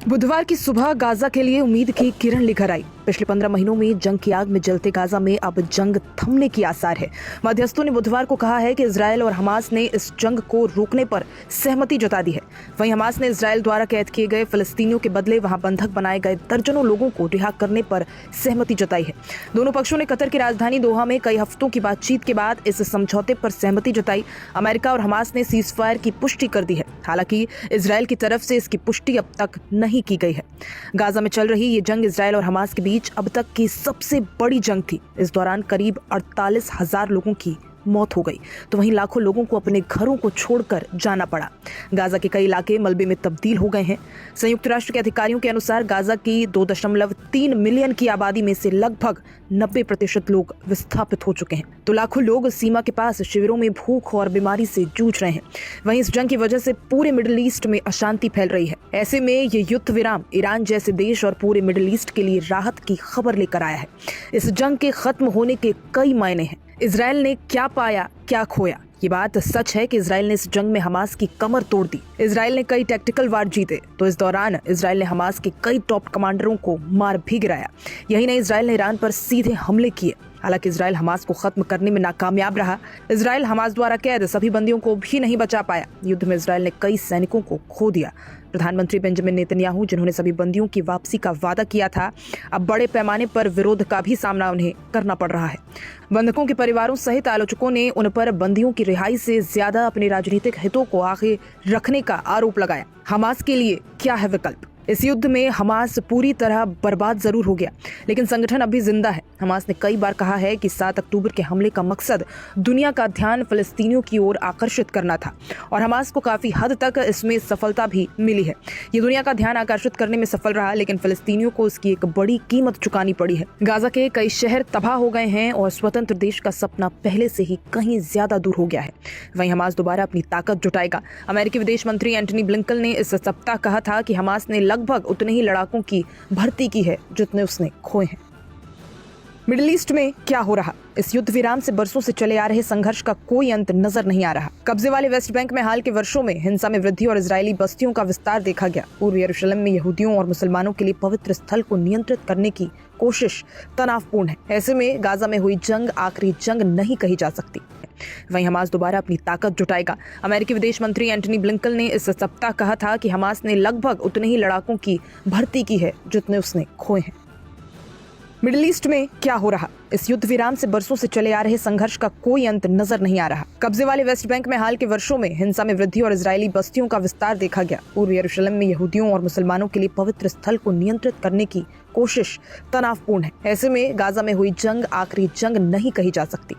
बुधवार की सुबह गाजा के लिए उम्मीद की किरण लेकर आई। पिछले 15 महीनों में जंग की आग में जलते गाजा में अब जंग थमने की आसार है। मध्यस्थों ने बुधवार को कहा है कि इजरायल और हमास ने इस जंग को रोकने पर सहमति जता दी है। वहीं हमास ने इजरायल द्वारा कैद किए गए फिलिस्तीनियों के बदले वहां बंधक बनाए गए दर्जनों लोगों को रिहा करने पर सहमति जताई है। दोनों पक्षों ने कतर की राजधानी दोहा में कई हफ्तों की बातचीत के बाद इस समझौते पर सहमति जताई। अमेरिका और हमास ने सीज फायर की पुष्टि कर दी है। हालांकि इजरायल की तरफ से इसकी पुष्टि अब तक नहीं की गई है। गाजा में चल रही ये जंग इजरायल और हमास के बीच अब तक की सबसे बड़ी जंग थी। इस दौरान करीब 48,000 लोगों की मौत हो गई, तो वहीं लाखों लोगों को अपने घरों को छोड़कर जाना पड़ा। गाजा के कई इलाके मलबे में तब्दील हो गए हैं। संयुक्त राष्ट्र के अधिकारियों के अनुसार गाजा की 2.3 मिलियन की आबादी में से लगभग 90% लोग विस्थापित हो चुके हैं, तो लाखों लोग सीमा के पास शिविरों में भूख और बीमारी से जूझ रहे हैं। वहीं इस जंग की वजह से पूरे मिडिल ईस्ट में अशांति फैल रही है। ऐसे में ये युद्ध विराम ईरान जैसे देश और पूरे मिडिल ईस्ट के लिए राहत की खबर लेकर आया है। इस जंग के खत्म होने के कई मायने हैं। इजरायल ने क्या पाया क्या खोया, ये बात सच है कि इजरायल ने इस जंग में हमास की कमर तोड़ दी। इजरायल ने कई टैक्टिकल वार जीते, तो इस दौरान इजरायल ने हमास के कई टॉप कमांडरों को मार भी गिराया। यही नहीं, इजरायल ने ईरान पर सीधे हमले किए। हालांकि इजरायल हमास को खत्म करने में नाकामयाब रहा। इजरायल हमास द्वारा कैद सभी बंदियों को भी नहीं बचा पाया। युद्ध में इजरायल ने कई सैनिकों को खो दिया। प्रधानमंत्री बेंजामिन नेतन्याहू, जिन्होंने सभी बंदियों की वापसी का वादा किया था, अब बड़े पैमाने पर विरोध का भी सामना उन्हें करना पड़ रहा है। बंधकों के परिवारों सहित आलोचकों ने उन पर बंदियों की रिहाई से ज्यादा अपने राजनीतिक हितों को आगे रखने का आरोप लगाया। हमास के लिए क्या है विकल्प? इस युद्ध में हमास पूरी तरह बर्बाद जरूर हो गया, लेकिन संगठन अभी जिंदा है। हमास ने कई बार कहा है कि 7 अक्टूबर के हमले का मकसद दुनिया का ध्यान फिलिस्तीनियों की ओर आकर्षित करना था, और हमास को काफी हद तक इसमें सफलता भी मिली है। ये दुनिया का ध्यान आकर्षित करने में सफल रहा, लेकिन फिलिस्तीनियों को इसकी एक बड़ी कीमत चुकानी पड़ी है। गाजा के कई शहर तबाह हो गए हैं और स्वतंत्र देश का सपना पहले से ही कहीं ज्यादा दूर हो गया है। वहीं हमास दोबारा अपनी ताकत जुटाएगा। अमेरिकी विदेश मंत्री एंटनी ब्लिंकन ने इस सप्ताह कहा था कि हमास ने लगभग उतने ही लड़ाकों की भर्ती की है जितने उसने खोए हैं। मिडिल ईस्ट में क्या हो रहा? इस युद्ध विराम से बरसों से चले आ रहे संघर्ष का कोई अंत नजर नहीं आ रहा। कब्जे वाले वेस्ट बैंक में हाल के वर्षों में हिंसा में वृद्धि और इजरायली बस्तियों का विस्तार देखा गया। पूर्वी यरूशलेम में यहूदियों और मुसलमानों के लिए पवित्र स्थल को नियंत्रित करने की कोशिश तनावपूर्ण है। ऐसे में गाजा में हुई जंग आखिरी जंग नहीं कही जा सकती। वहीं हमास दोबारा अपनी ताकत जुटाएगा। अमेरिकी विदेश मंत्री एंटनी ब्लिंकन ने इस सप्ताह कहा था कि हमास ने लगभग उतने ही लड़ाकों की भर्ती की है जितने उसने खोए हैं। मिडिल ईस्ट में क्या हो रहा? इस युद्ध विराम से बरसों से चले आ रहे संघर्ष का कोई अंत नजर नहीं आ रहा। कब्जे वाले वेस्ट बैंक में हाल के वर्षों में हिंसा में वृद्धि और इजरायली बस्तियों का विस्तार देखा गया। पूर्वी यरूशलेम में यहूदियों और मुसलमानों के लिए पवित्र स्थल को नियंत्रित करने की कोशिश तनावपूर्ण है। ऐसे में गाजा में हुई जंग आखिरी जंग नहीं कही जा सकती।